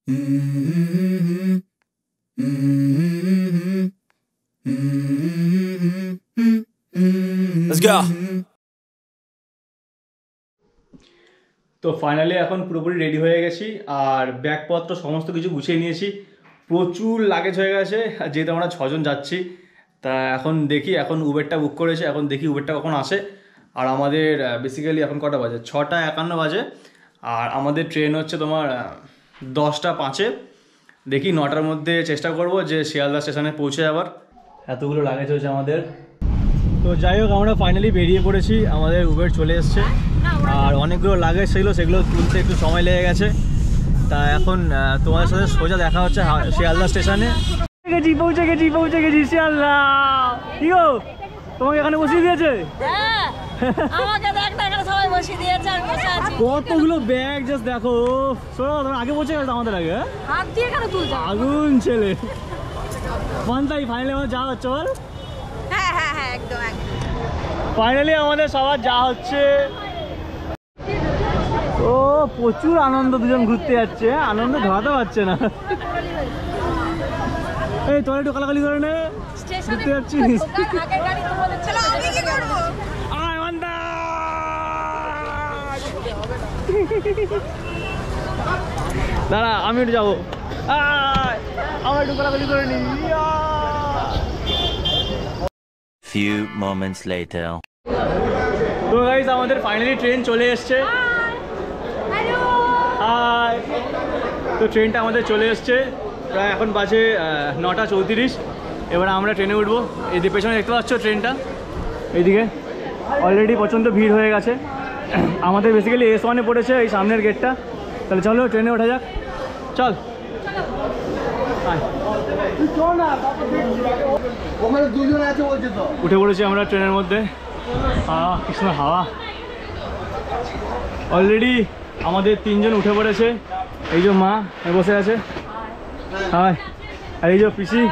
Let's go. তো finally এখন পুরোপুরি রেডি হয়ে গেছি আর ব্যাগপত্র সমস্ত কিছু গুছিয়ে নিয়েছি। প্রচুর লাগেজ হয়ে গেছে যেহেতু আমরা 6 জন যাচ্ছি। তা এখন দেখি, এখন উবেরটা বুক করেছে, এখন দেখি উবেরটা কখন আসে। আর আমাদের বেসিক্যালি এখন কটা বাজে, 6:51 বাজে। আর আমাদের ট্রেন হচ্ছে তোমার 10:05। দেখি 9টার মধ্যে চেষ্টা করব যে শিয়ালদা স্টেশনে পৌঁছে যাবার। এতগুলো লাগেজ হয়েছে আমাদের। তো যাই হোক, আমরা ফাইনালি বেরিয়ে পড়েছি, আমাদের উবের চলে এসছে। আর অনেকগুলো লাগেজ ছিল, সেগুলো তুলতে একটু সময় লেগে গেছে। তা এখন তোমাদের সাথে সোজা দেখা হচ্ছে শিয়ালদা স্টেশনে। পৌঁছে গেছি শিয়ালদা। কি গো, তোমাকে এখানে বসিয়ে দিয়েছে? কতগুলো ব্যাগ জাস্ট দেখো। শোনো, তোমার আগে পৌঁছে গেছে আমাদের আগে। আগুন ছেলে মানতাই। ফাইনালি আমার যা হচ্ছে, বল। হ্যাঁ একদম ফাইনালি আমাদের সবার যা হচ্ছে। ও প্রচুর আনন্দ, দুজন ঘুরতে যাচ্ছে, আনন্দ ধরাতে পারছে না। এই তোর একটু কালাকালি করে নে, ঘুরতে যাচ্ছিস। দাঁড়া, আমি একটু যাবো। আমার একটু কালাকালি করে নি। Few moments later. তো গাইস, আমাদের ফাইনালি ট্রেন চলে এসছে। হাই। তো ট্রেনটা আমাদের চলে এসছে, প্রায় এখন বাজে 9:34। এবার আমরা ট্রেনে উঠবো। এদিকে পেছনে দেখতে পাচ্ছ ট্রেনটা, এইদিকে অলরেডি প্রচণ্ড ভিড় হয়ে গেছে। আমাদের বেসিক্যালি S1-এ পড়েছে, এই সামনের গেটটা। তাহলে চলো ট্রেনে ওঠা যাক, চল। উঠে পড়েছি আমরা ট্রেনের মধ্যে। কি সুন্দর হাওয়া। অলরেডি আমাদের 3 জন উঠে পড়েছে। এই যে মা বসে আছে, হাই। আর এই যে পিসি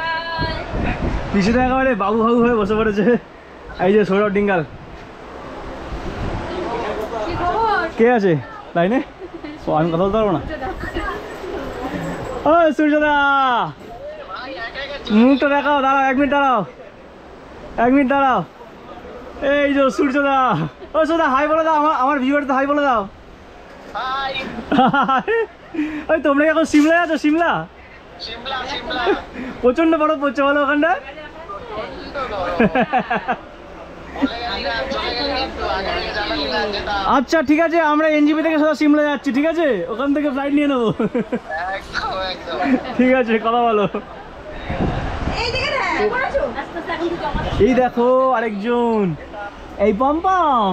তো একেবারে বাবু হয়ে বসে পড়েছে। এই যে সৌরভ ডিঙ্গাল। কে আছে লাইনে? আমি কথা বলতে পারবো না। ও সূর্যদা, মুখটা দেখাও। দাঁড়াও, 1 মিনিট দাঁড়াও। এই যে সূর্যদা। ও সূর্যদা, হাই বলে দাও। আমার ভিউয়ার তো হাই বলে দাও। ওই তোমরা এখন সিমলায় আছো? সিমলা প্রচন্ড বরফ পড়ছে, বলো ওখানটা। আচ্ছা ঠিক আছে, আমরা NJP থেকে সোজা সিমলা যাচ্ছি, ঠিক আছে? ওখান থেকে ফ্লাইট নিয়ে নেবো। ঠিক আছে, কথা বলো। এই দেখো আরেকজন, এই পম্পম।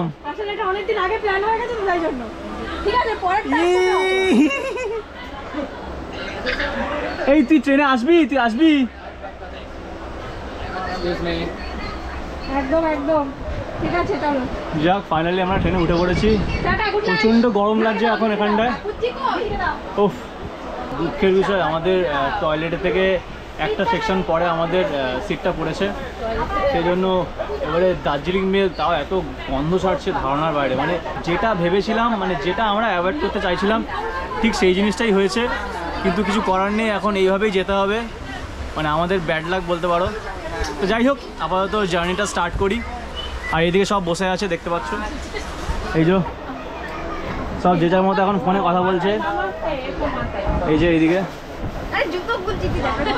এই তুই ট্রেনে আসবি? একদম ঠিক আছে, চলো। যাক, ফাইনালি আমরা ট্রেনে উঠে পড়েছি। প্রচন্ড গরম লাগছে এখন এখানটায়। ওফ, দুঃখের বিষয়, আমাদের টয়লেটের থেকে একটা সেকশন পরে আমাদের সিটটা পড়েছে। সেই জন্য এবারে দার্জিলিং মেল তাও এত গন্ধ ছাড়ছে ধারণার বাইরে। মানে যেটা ভেবেছিলাম, মানে যেটা আমরা অ্যাভয়েড করতে চাইছিলাম, ঠিক সেই জিনিসটাই হয়েছে। কিন্তু কিছু করার নেই, এখন এইভাবেই যেতে হবে। মানে আমাদের ব্যাড লাক বলতে পারো। তো যাই হোক, আপাতত জার্নিটা স্টার্ট করি। আর এইদিকে সব বসে আছে, দেখতে পাচ্ছ। এই যে সব যে যার মতো এখন ফোনে কথা বলছে। এই যে এইদিকে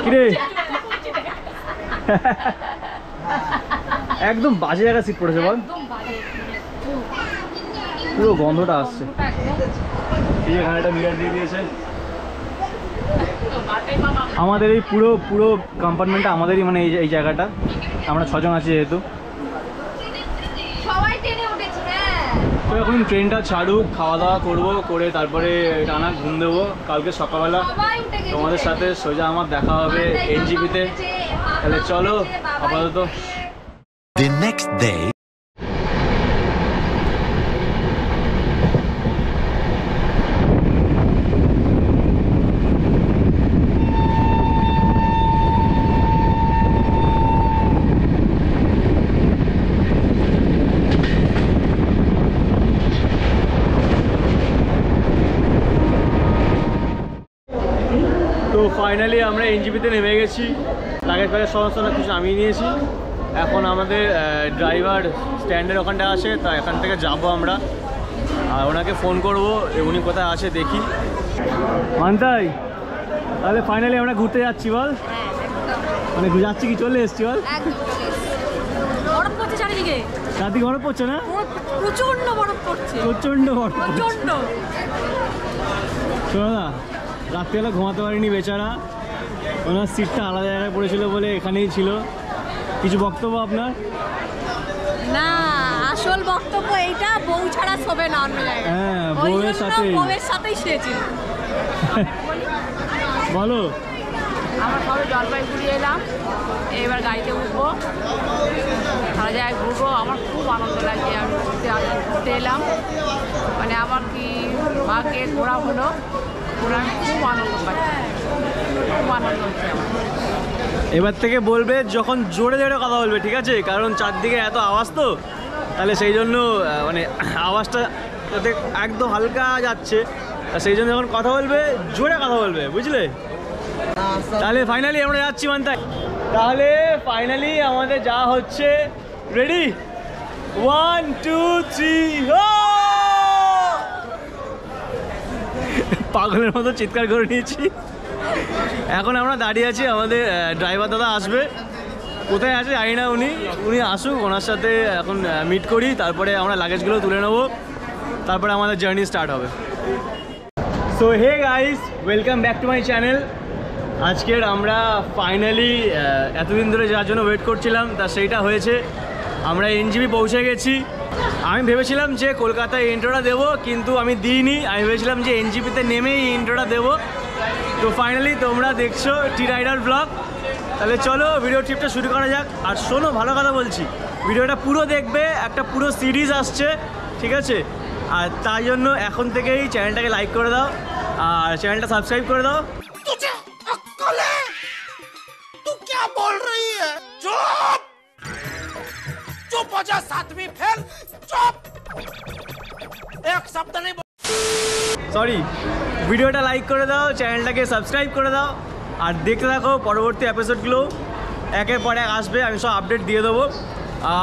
কিরে, একদম বাজে জায়গায় সিট পড়েছে, বল। পুরো গন্ধটা আসছে। এই এখানে একটা মিরার দিয়ে দিয়েছে। আমাদের এই পুরো কম্পার্টমেন্টটা আমাদেরই, মানে এই জায়গাটা। আমরা 6 জন আছি যেহেতু। তো এখন ট্রেনটা ছাড়ুক, খাওয়া দাওয়া করবো, করে তারপরে টানা ঘুম দেবো। কালকে সকালবেলা তোমাদের সাথে সোজা আমার দেখা হবে NJP-তে। তাহলে চলো আপাতত। The next day. তো ফাইনালি আমরা এনজিপিতে নেমে গেছি, লাগেজ ফ্যাগেজ সমস্ত কিছু নামিয়ে নিয়েছি। এখন আমাদের ড্রাইভার স্ট্যান্ডের ওখানটা আছে, তা এখান থেকে যাব আমরা, আর ওনাকে ফোন করব উনি কোথায় আছে দেখি। মানতাই তাহলে ফাইনালি আমরা ঘুরতে যাচ্ছি বল, মানে যাচ্ছি কি চলে এসছি বল। বরফ পড়ছে চারিদিকে, চারদিকে বরফ পড়ছে না? প্রচন্ড বরফ পড়ছে, প্রচন্ড বরফ, প্রচন্ড। শোনো না, রাত্রিবেলা ঘুমাতে পারিনি বেচারা, ওনার সিটটা আলাদা জায়গায় পড়েছিল বলে এখানেই ছিল। কিছু বক্তব্য আপনার? না, আসল বক্তব্য এইটা, বউ ছাড়া শোবে না অন্য জায়গায়। হ্যাঁ, বউয়ের সাথেই শুয়েছিল। বলো। আমরা সবাই জলপাইগুড়ি এলাম, এবার গাড়িতে উঠবো, সারা জায়গায় ঘুরবো। আমার খুব আনন্দ লাগছে, আমি ঘুরতে এলাম, মানে আমার কি ভাগ্যে ঘোরা হলো, ঘোরা খুব আনন্দ পাচ্ছি, খুব আনন্দ হচ্ছে আমার। এবার থেকে বলবে যখন জোরে জোরে কথা বলবে, ঠিক আছে? কারণ চারদিকে এত আওয়াজ তো, তাহলে সেই জন্য মানে আওয়াজটা যাতে একদম হালকা যাচ্ছে, সেই জন্য যখন কথা বলবে জোরে কথা বলবে, বুঝলে? তাহলে ফাইনালি আমরা যাচ্ছি মানতাই। তাহলে ফাইনালি আমাদের যা হচ্ছে, রেডি 1 2 3 পাগলের মতো চিৎকার করে নিয়েছি। এখন আমরা দাঁড়িয়ে আছি, আমাদের ড্রাইভার দাদা আসবে, কোথায় আছে জানি না, উনি আসুক, ওনার সাথে এখন মিট করি, তারপরে আমরা লাগেজগুলো তুলে নেবো, তারপরে আমাদের জার্নি স্টার্ট হবে। So hey guys, welcome back to my channel. আজকের আমরা ফাইনালি এতদিন ধরে যার জন্য ওয়েট করছিলাম তা সেইটা হয়েছে, আমরা এনজিপি পৌঁছে গেছি। আমি ভেবেছিলাম যে কলকাতায় ইন্ট্রোটা দেবো, কিন্তু আমি দিইনি, আমি ভেবেছিলাম যে এনজিপিতে নেমেই ইন্ট্রোটা দেবো। তো ফাইনালি তোমরা দেখছো টি রাইডার ব্লগ। তাহলে চলো ভিডিও ট্রিপটা শুরু করা যাক। আর শোনো, ভালো কথা বলছি, ভিডিওটা পুরো দেখবে, একটা পুরো সিরিজ আসছে, ঠিক আছে? আর তাই জন্য এখন থেকেই চ্যানেলটাকে লাইক করে দাও আর চ্যানেলটা সাবস্ক্রাইব করে দাও। तू क्या बोल रही है? चुप चुप हो जा, सातवीं फेल, चुप, एक शब्द नहीं। সরি, ভিডিওটা লাইক করে দাও, চ্যানেলটাকে সাবস্ক্রাইব করে দাও, আর দেখতে থাকো পরবর্তী এপিসোডগুলো একের পর এক আসবে, আমি সব আপডেট দিয়ে দেবো।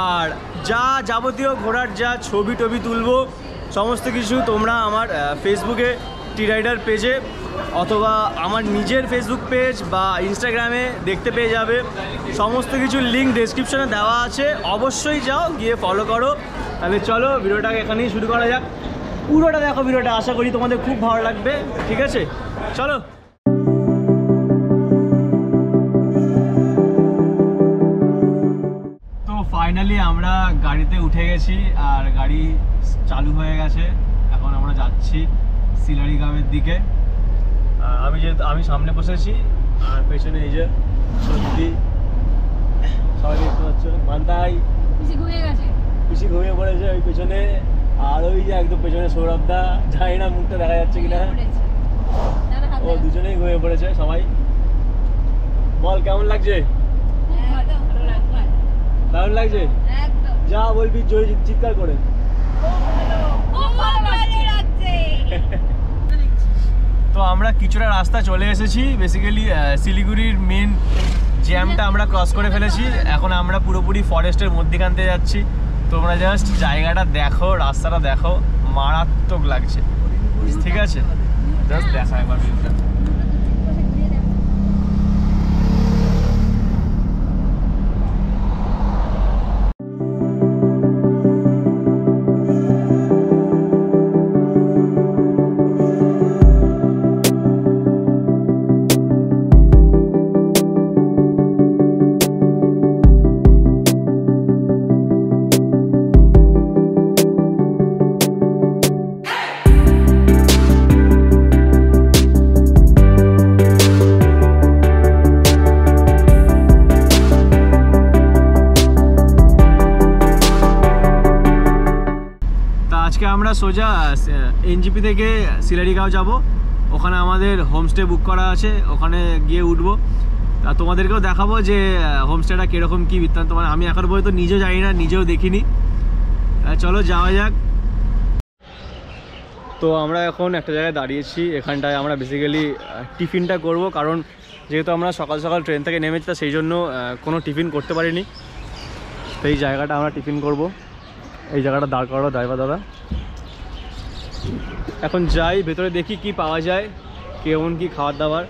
আর যা যাবতীয় ঘোরার যা ছবি টবি তুলবো সমস্ত কিছু তোমরা আমার ফেসবুকে টি রাইডার পেজে অথবা আমার নিজের ফেসবুক পেজ বা ইনস্টাগ্রামে দেখতে পেয়ে যাবে। সমস্ত কিছুর লিঙ্ক ডেসক্রিপশনে দেওয়া আছে, অবশ্যই যাও, গিয়ে ফলো করো। তাহলে চলো ভিডিওটাকে এখানেই শুরু করা যাক। পুরোটা দেখো ভিডিওটা, আশা করি তোমাদের খুব ভালো লাগবে, ঠিক আছে? চলো। তো ফাইনালি আমরা গাড়িতে উঠে গেছি আর গাড়ি চালু হয়ে গেছে। এখন আমরা যাচ্ছি সিলারি গ্রামের দিকে। আমি সামনে বসেছি আর পেছনে এই যে সত্যি সবাই দেখতে পাচ্ছ, মানতাই পিসি ঘুমিয়ে পড়েছে ওই পেছনে, আর ওই যে একদম পেছনে সৌরভদা, জানি না মুখটা দেখা যাচ্ছে কিনা, ও দুজনেই ঘুমিয়ে পড়েছে সবাই। বল কেমন লাগছে? দারুণ লাগছে, যা বলবি জোরে চিৎকার করে। তো আমরা কিছুটা রাস্তা চলে এসেছি, বেসিক্যালি শিলিগুড়ির মেন জ্যামটা আমরা ক্রস করে ফেলেছি। এখন আমরা পুরোপুরি ফরেস্টের মধ্যেখান থেকে যাচ্ছি। তোমরা জাস্ট জায়গাটা দেখো, রাস্তাটা দেখো, মারাত্মক লাগছে, ঠিক আছে? জাস্ট দেখা একবার ভিউটা। আমরা সোজা এনজিপি থেকে সিলারিগাঁও যাব, ওখানে আমাদের হোমস্টে বুক করা আছে, ওখানে গিয়ে উঠবো। তা তোমাদেরকেও দেখাবো যে হোমস্টেটা কীরকম কী বৃত্তান্ত, মানে আমি এখন পর্যন্ত নিজেও জানি না, নিজেও দেখিনি। চলো যাওয়া যাক। তো আমরা এখন একটা জায়গায় দাঁড়িয়েছি, এখানটায় আমরা বেসিক্যালি টিফিনটা করব, কারণ যেহেতু আমরা সকাল সকাল ট্রেন থেকে নেমেছি, তা সেই জন্য কোনো টিফিন করতে পারিনি। তো এই জায়গাটা আমরা টিফিন করব, এই জায়গাটা দাঁড় করানো ড্রাইভার দাদা। এখন যাই ভেতরে, দেখি কি পাওয়া যায়, কেমন কি খাবার দাবার।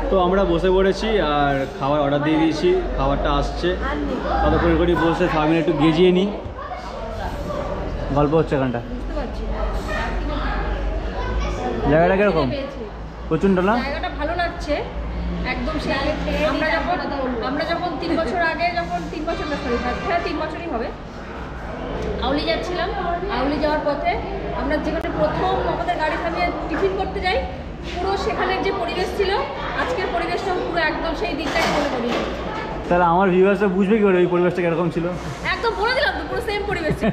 তো আমরা বসে পড়েছি আর খাবার অর্ডার দিয়ে দিয়েছি, খাবারটা আসছে। ততক্ষণ করে বসে খাবার একটু গেজিয়ে নিই, গল্প হচ্ছে এখানটা। জায়গাটা কিরকম? প্রচণ্ড না? জায়গাটা ভালো লাগছে একদম। সেই আমরা যখন 3 বছর আগে, যখন 3 বছর না, সরি হ্যাঁ 3 বছরই হবে, আউলি যাচ্ছিলাম, আউলি যাওয়ার পথে আমরা যেখানে প্রথম আমাদের গাড়ি থামিয়ে টিফিন করতে যাই, পুরো সেখানের যে পরিবেশ ছিল, আজকের পরিবেশটাও পুরো একদম সেই দিকটাকে মনে করি। তাহলে আমার ভিউয়ার্সরা বুঝবে কি করে ওই পরিবেশটা কিরকম ছিল? একদম বলে দিলাম তো, পুরো সেম পরিবেশ ছিল।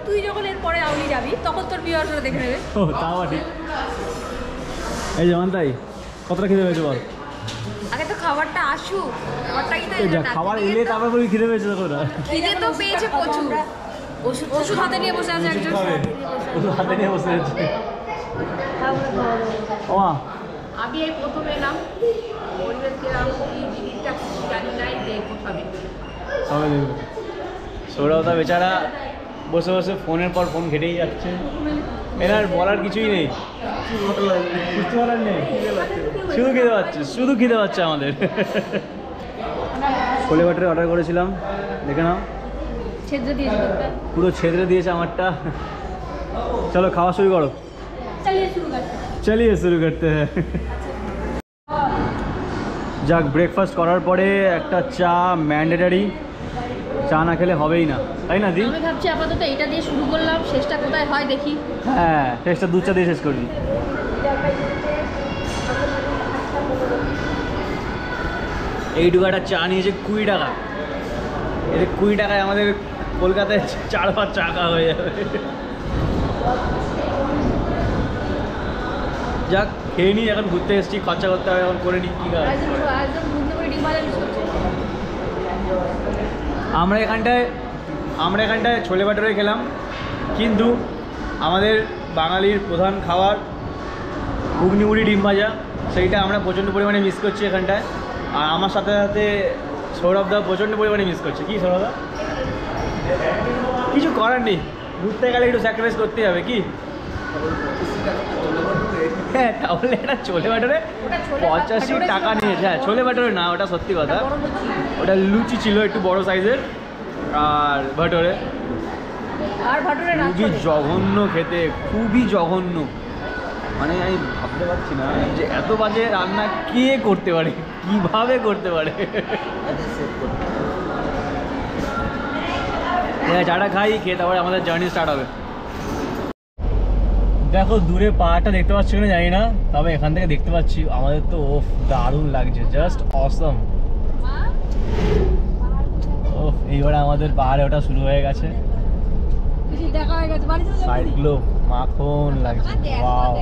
তুই যখন এরপরে আউলি যাবি, তখন তোর ভিউয়ার্সরা দেখে নেবে। ও তাও ঠিক। এই যেমন তাই কতটা খিদে পেয়েছে বল? আগে তো খাবারটা আসুক, খাবারটা কিন্তু খাবার এলে তারপর বলি খিদে পেয়েছে, তখন খিদে তো পেয়েছে প্রচুর। ওষুধ হাতে নিয়ে বসে আছে একজন, ওষুধ হাতে নিয়ে বসে আছে। ওমা আমি এই প্রথম এলাম, পরিবেশ কিরকম কি জিনিসটা জানি নাই, দেখবো সবই। সবাই দেখবে। সৌরভদা বেচারা বসে বসে ফোনের পর ফোন ঘেটেই যাচ্ছে, এনার বলার কিছুই নেই, কিছু বলার নেই, শুধু খিদে পাচ্ছে, শুধু খিদে পাচ্ছে আমাদের। ছোলে বাটারে অর্ডার করেছিলাম, দেখে নাও ছেদ্রে দিয়েছে, পুরো ছেদরে দিয়েছে আমারটা। চলো খাওয়া শুরু করো, চলিয়ে শুরু করতে হ্যাঁ। যাক, ব্রেকফাস্ট করার পরে একটা চা ম্যান্ডেটারি, চা না খেলে হবেই না, তাই না দি? আমি ভাবছি আপাতত এটা দিয়ে শুরু করলাম, শেষটা কোথায় হয় দেখি। হ্যাঁ, শেষটা দুধ চা দিয়ে শেষ করবি। এইটুকু একটা চা নিয়েছে 20 টাকা, এর 20 টাকায় আমাদের কলকাতায় 4-5 চা খাওয়া হয়ে যাবে। যাক, খেয়ে নিই, এখন ঘুরতে এসেছি, খরচা করতে হবে, এখন করে নিই কী খাওয়া। আমরা এখানটায় ছোলে বাটারে খেলাম, কিন্তু আমাদের বাঙালির প্রধান খাবার ঘুগনি মুড়ি ডিম ভাজা, সেইটা আমরা প্রচণ্ড পরিমাণে মিস করছি এখানটায়। আর আমার সাথে সাথে সৌরভদা প্রচণ্ড পরিমাণে মিস করছে। কি সৌরভদা? কিছু করার নেই, ঘুরতে গেলে একটু স্যাক্রিফাইস করতেই হবে। কি হ্যাঁ, তাহলে এটা ছোলে বাটারে 85 টাকা নিয়েছে। হ্যাঁ, ছোলে বাটারে না, ওটা সত্যি কথা, ওটা লুচি ছিল একটু বড় সাইজের, আর ভাটরে খুবই জঘন্য খেতে, খুবই জঘন্য। মানে আমি ভাবতে পারছি না যে এত বাজে রান্না কে করতে পারে, কিভাবে করতে পারে। চাটা খাই, খেয়ে তারপরে আমাদের জার্নি স্টার্ট হবে। দেখো দূরে পাহাড়টা দেখতে পাচ্ছি কিনা জানি না, তবে এখান থেকে দেখতে পাচ্ছি, আমাদের তো ওফ দারুণ লাগছে, জাস্ট অসম। ওফ, এইবারে আমাদের পাহাড়ে ওটা শুরু হয়ে গেছে, সাইডগুলো মাখন লাগছে। ওয়াও,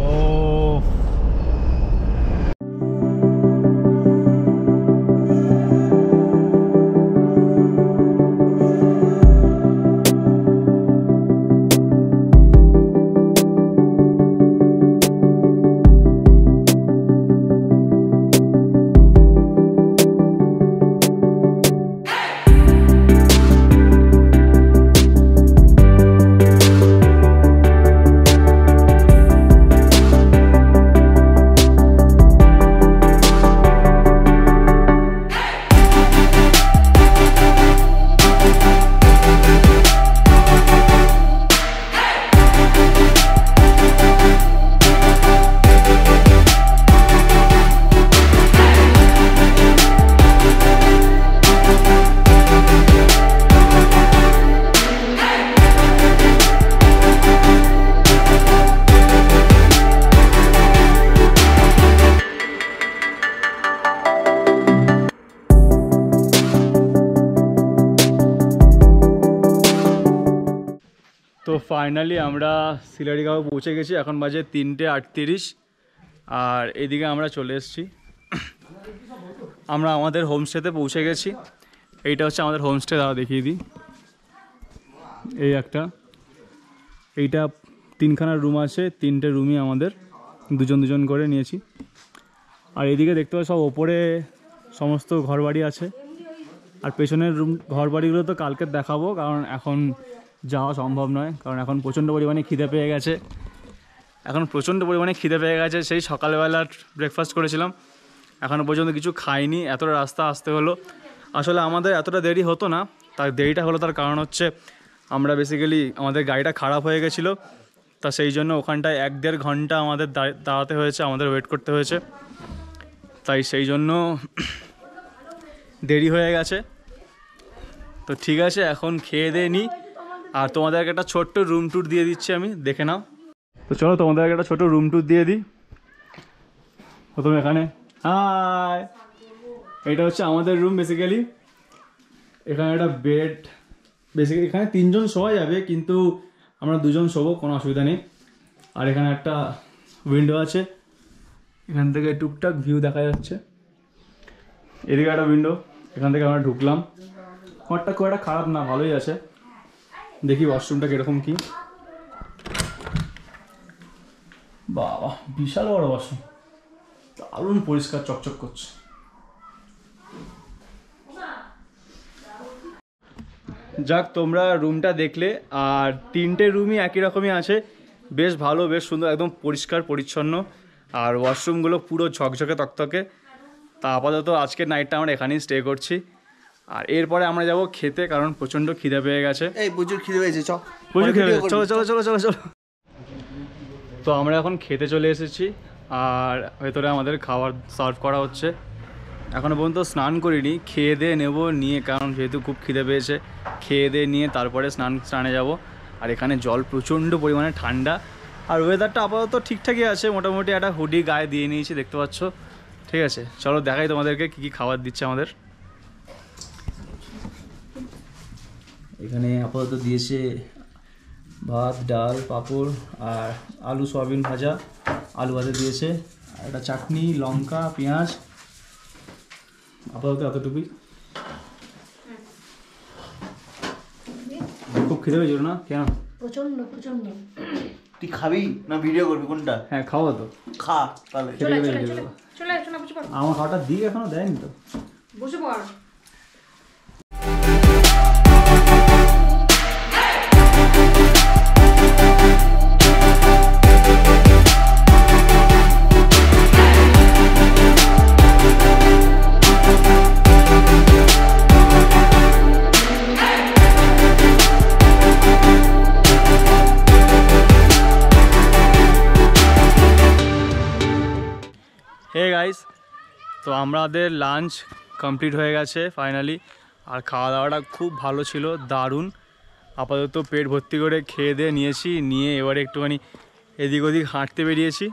ওফ। তো ফাইনালি আমরা সিলারিগাঁও পৌঁছে গেছি, এখন বাজে 3:38, আর এদিকে আমরা চলে এসেছি, আমরা আমাদের হোমস্টেতে পৌঁছে গেছি। এইটা হচ্ছে আমাদের হোমস্টে, দাঁড়া দেখিয়ে দিই। এই একটা, এইটা 3খানা রুম আছে, 3টে রুমই আমাদের, দুজন দুজন করে নিয়েছি। আর এদিকে দেখতে পাচ্ছ সব ওপরে সমস্ত ঘরবাড়ি আছে। আর পেছনের রুম ঘরবাড়িগুলো তো কালকে দেখাবো, কারণ এখন যাওয়া সম্ভব নয়, কারণ এখন প্রচণ্ড পরিমাণে খিদে পেয়ে গেছে। সেই সকালবেলা ব্রেকফাস্ট করেছিলাম, এখনও পর্যন্ত কিছু খাইনি, এতটা রাস্তা আসতে হলো। আসলে আমাদের এতটা দেরি হতো না, তার দেরিটা হলো তার কারণ হচ্ছে আমরা বেসিক্যালি আমাদের গাড়িটা খারাপ হয়ে গেছিলো, তা সেই জন্য ওখানটায় 1-1.5 ঘন্টা আমাদের দাঁড়াতে হয়েছে, আমাদের ওয়েট করতে হয়েছে, তাই সেই জন্য দেরি হয়ে গেছে। তো ঠিক আছে, এখন খেয়ে দিয়ে নিই, আর তোমাদেরকে একটা ছোট্ট রুম ট্যুর দিয়ে দিচ্ছি আমি, দেখে নাও। তো চলো তোমাদেরকে একটা ছোটো রুম ট্যুর দিয়ে দিই। প্রথমে এখানে হাই, এটা হচ্ছে আমাদের রুম বেসিক্যালি। এখানে একটা বেড, বেসিক্যালি এখানে 3 জন শোয়া যাবে, কিন্তু আমরা 2 জন শোবো, কোনো অসুবিধা নেই। আর এখানে একটা উইন্ডো আছে, এখান থেকে টুকটাক ভিউ দেখা যাচ্ছে। এদিকে একটা উইন্ডো, এখান থেকে আমরা ঢুকলাম। ঘরটা খুব একটা খারাপ না, ভালোই আছে। দেখি ওয়াশরুমটা কীরকম কি। বাবা, বিশাল বড় ওয়াশরুম, দারুণ পরিষ্কার, চকচক করছে। যাক, তোমরা রুমটা দেখলে, আর 3টে রুমই একই রকমই আছে, বেশ ভালো, বেশ সুন্দর, একদম পরিষ্কার পরিচ্ছন্ন। আর ওয়াশরুমগুলো পুরো ঝকঝকে তকতকে। তা আপাতত আজকের নাইটটা আমরা এখানেই স্টে করছি, আর এরপরে আমরা যাব খেতে, কারণ প্রচণ্ড খিদে পেয়ে গেছে। প্রচুর খিদে পেয়েছে, চলো চলো চলো চলো চলো। তো আমরা এখন খেতে চলে এসেছি, আর ভেতরে আমাদের খাবার সার্ভ করা হচ্ছে। এখনও পর্যন্ত স্নান করিনি, খেয়ে দিয়ে নেবো নিয়ে, কারণ যেহেতু খুব খিদে পেয়েছে, খেয়ে দিয়ে নিয়ে তারপরে স্নানে যাব। আর এখানে জল প্রচণ্ড পরিমাণে ঠান্ডা, আর ওয়েদারটা আপাতত ঠিকঠাকই আছে, মোটামুটি একটা হুডি গায়ে দিয়ে নিয়েছি, দেখতে পাচ্ছ। ঠিক আছে, চলো দেখাই তোমাদেরকে কী কী খাবার দিচ্ছে আমাদের। এখানে আপাতত দিয়েছে ভাত, ডাল, পাঁপড় আর আলু সয়াবিন ভাজা, আলু ভাজা দিয়েছে, আর একটা চাটনি, লঙ্কা, পেঁয়াজ, আপাতত এতটুকুই। খুব খিদে হয়েছিল না? কেন? প্রচন্ড প্রচন্ড। তুই খাবি না ভিডিও করবি কোনটা? হ্যাঁ, খাওয়া তো, খা তাহলে। চলে চলে চলে চলে চলে বসে পড়। আমার খাওয়াটা দিক এখনো দেয়নি তো। বসে পড়। হে গাইস, তো আমাদের লাঞ্চ কমপ্লিট হয়ে গেছে ফাইনালি, আর খাওয়া দাওয়াটা খুব ভালো ছিল, দারুণ। আপাতত পেট ভর্তি করে খেয়ে দিয়ে নিয়েছি, নিয়ে এবারে একটুখানি এদিক ওদিক হাঁটতে বেরিয়েছি।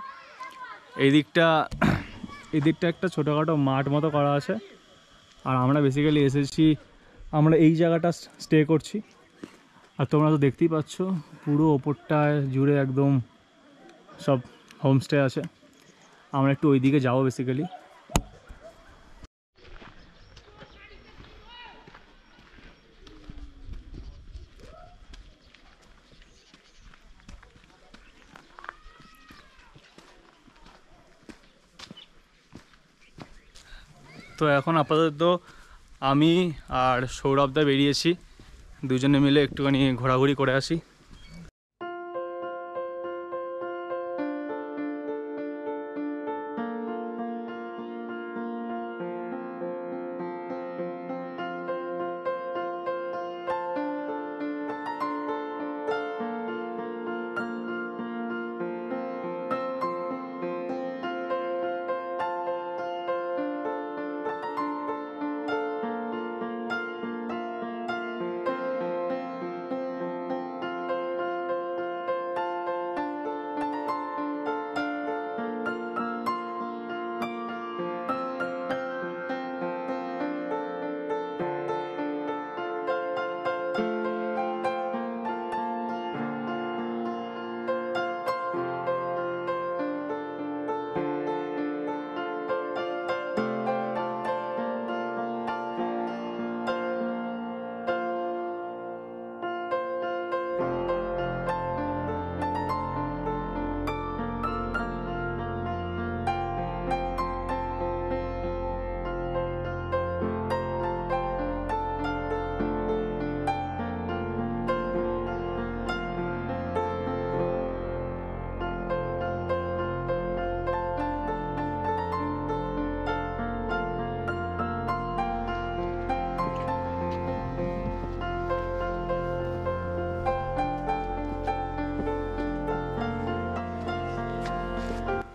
এদিকটা একটা ছোটোখাটো মাঠ মতো করা আছে, আর আমরা বেসিক্যালি এসেছি, আমরা এই জায়গাটা স্টে করছি। আর তোমরা তো দেখতেই পাচ্ছ, পুরো ওপরটা জুড়ে একদম সব হোমস্টে আছে। আমরা একটু ওই দিকে যাবো বেসিক্যালি। তো এখন আপাতত আমি আর সৌরভদা বেরিয়েছি, দুজনে মিলে একটুখানি ঘোরাঘুরি করে আসি।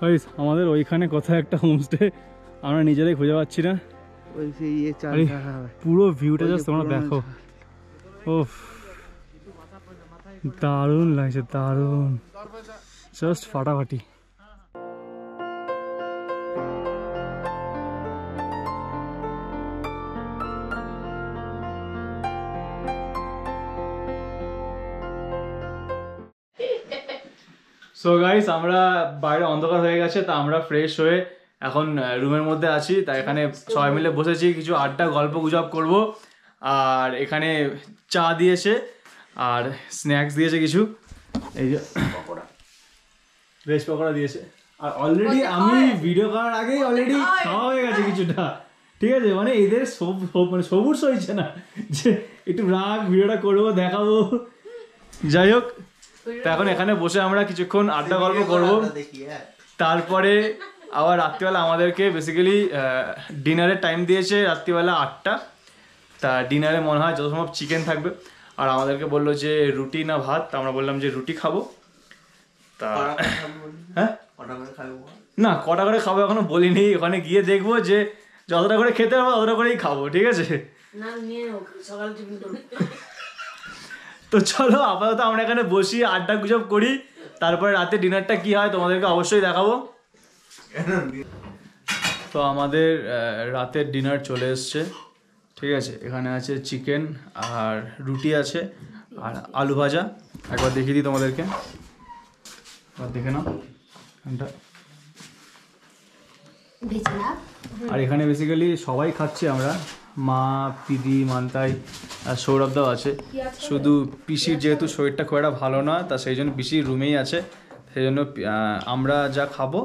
গাইস আমাদের ওইখানে কোথায় একটা হোমস্টে আমরা নিজেরাই খুঁজে পাচ্ছি না। ওই সেই আরে, পুরো ভিউটা জাস্ট তোমরা দেখো। ওফ দারুণ লাগছে, দারুণ, জাস্ট ফাটাফাটি। সো গাইস আমরা বাইরে অন্ধকার হয়ে গেছে, তা আমরা ফ্রেশ হয়ে এখন রুমের মধ্যে আছি। তাই এখানে সবাই মিলে বসেছি, কিছু আড্ডা গল্প গুজব করব। আর এখানে চা দিয়েছে আর স্ন্যাক্স দিয়েছে কিছু, এই যে ভেজ পকোড়া দিয়েছে। আর অলরেডি আমি ভিডিও করার আগেই অলরেডি খাওয়া হয়ে গেছে কিছুটা, ঠিক আছে। মানে এদের মানে সবুজ হয়েছে না যে একটু রাগ ভিডিওটা করবো, দেখাবো। যাই হোক, তো এখন এখানে বসে আমরা কিছুক্ষণ আড্ডা গল্প করবো। তারপরে আবার রাত্রিবেলা আমাদেরকে বেসিক্যালি ডিনারের টাইম দিয়েছে রাত্রিবেলা 8টা। তা ডিনারে মনে হয় যত সম্ভব চিকেন থাকবে। আর আমাদেরকে বললো যে রুটি না ভাত, তা আমরা বললাম যে রুটি খাবো। তা হ্যাঁ না, কটা করে খাবো এখনো বলিনি, ওখানে গিয়ে দেখবো যে যতটা করে খেতে হবে ততটা করেই খাবো, ঠিক আছে। তো চলো আপাতত আমরা এখানে বসি, আড্ডা গুজব করি, তারপরে রাতে ডিনারটা কি হয় তোমাদেরকে অবশ্যই দেখাবো। তো আমাদের রাতের ডিনার চলে এসছে, ঠিক আছে। এখানে আছে চিকেন আর রুটি আছে আর আলু ভাজা। একবার দেখিয়ে দিই তোমাদেরকে, দেখে নাও। আর এখানে বেসিক্যালি সবাই খাচ্ছে আমরা, মা, পিদি, মান্তাই আর সৌরভদাও আছে। শুধু পিসির যেহেতু শরীরটা খুব একটা ভালো না, তা সেই জন্য পিসির রুমেই আছে। সেই জন্য আমরা যা খাবো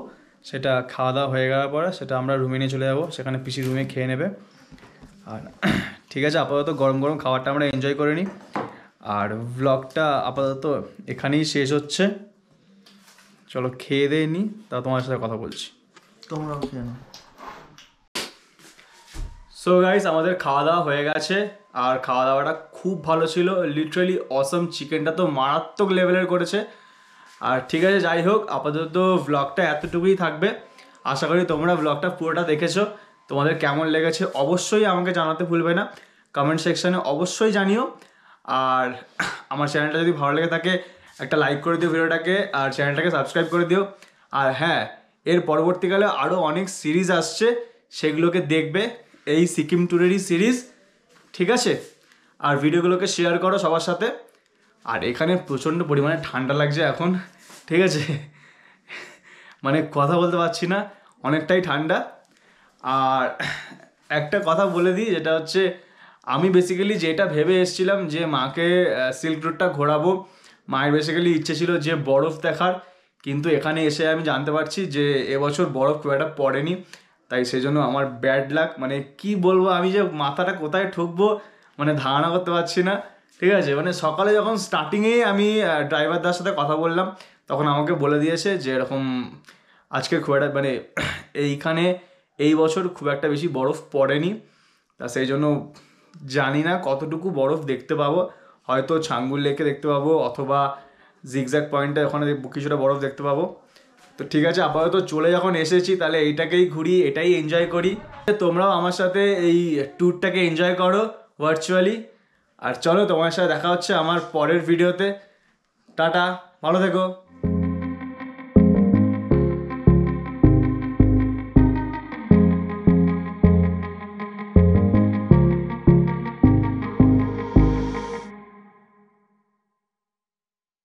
সেটা খাওয়া দাওয়া হয়ে যাওয়ার পরে সেটা আমরা রুমে নিয়ে চলে যাবো, সেখানে পিসির রুমে খেয়ে নেবে। আর ঠিক আছে, আপাতত গরম গরম খাবারটা আমরা এনজয় করে নিই। আর ব্লগটা আপাতত এখানেই শেষ হচ্ছে। চলো খেয়ে দিয়ে নিই, তা তোমার সাথে কথা বলছি। তোমরাও খেয়ে নাও। সো গাইস আমাদের খাওয়া দাওয়া হয়ে গেছে, আর খাওয়া দাওয়াটা খুব ভালো ছিল, লিটারালি অসম। চিকেনটা তো মারাত্মক লেভেলের করেছে। আর ঠিক আছে, যাই হোক, আপাতত ব্লগটা এতটুকুই থাকবে। আশা করি তোমরা ব্লগটা পুরোটা দেখেছো। তোমাদের কেমন লেগেছে অবশ্যই আমাকে জানাতে ভুলবে না, কমেন্ট সেকশানে অবশ্যই জানিও। আর আমার চ্যানেলটা যদি ভালো লেগে থাকে একটা লাইক করে দিও ভিডিওটাকে, আর চ্যানেলটাকে সাবস্ক্রাইব করে দিও। আর হ্যাঁ, এর পরবর্তীকালে আরও অনেক সিরিজ আসছে, সেগুলোকে দেখবে, এই সিকিম ট্যুরেরই সিরিজ, ঠিক আছে। আর ভিডিওগুলোকে শেয়ার করো সবার সাথে। আর এখানে প্রচণ্ড পরিমাণে ঠান্ডা লাগছে এখন, ঠিক আছে। মানে কথা বলতে পারছি না, অনেকটাই ঠান্ডা। আর একটা কথা বলে দিই, যেটা হচ্ছে আমি বেসিক্যালি যেটা ভেবে এসেছিলাম যে মাকে সিল্ক রুটটা ঘোরাবো, মায়ের বেসিক্যালি ইচ্ছে ছিল যে বরফ দেখার, কিন্তু এখানে এসে আমি জানতে পারছি যে এবছর বরফ খুব একটা পড়েনি। তাই সেজন্য আমার ব্যাড লাক, মানে কি বলবো, আমি যে মাথাটা কোথায় ঠুকবো মানে ধারণা করতে পারছি না, ঠিক আছে। মানে সকালে যখন স্টার্টিংয়েই আমি ড্রাইভারদার সাথে কথা বললাম, তখন আমাকে বলে দিয়েছে যে এরকম আজকে খুব একটা মানে এইখানে এই বছর খুব একটা বেশি বরফ পড়েনি। তা সেই জন্য জানি না কতটুকু বরফ দেখতে পাবো, হয়তো ছাঙ্গুল লেকে দেখতে পাবো, অথবা জিগজ্যাগ পয়েন্টে ওখানে কিছুটা বরফ দেখতে পাবো। তো ঠিক আছে, আপাতত চলে যখন এসেছি তাহলে এইটাকেই ঘুরি, এটাই এনজয় করি। তোমরাও আমার সাথে এই ট্যুরটাকে এনজয় করো ভার্চুয়ালি। আর চলো, তোমার সাথে দেখা হচ্ছে আমার পরের ভিডিওতে। টাটা, ভালো থেকো।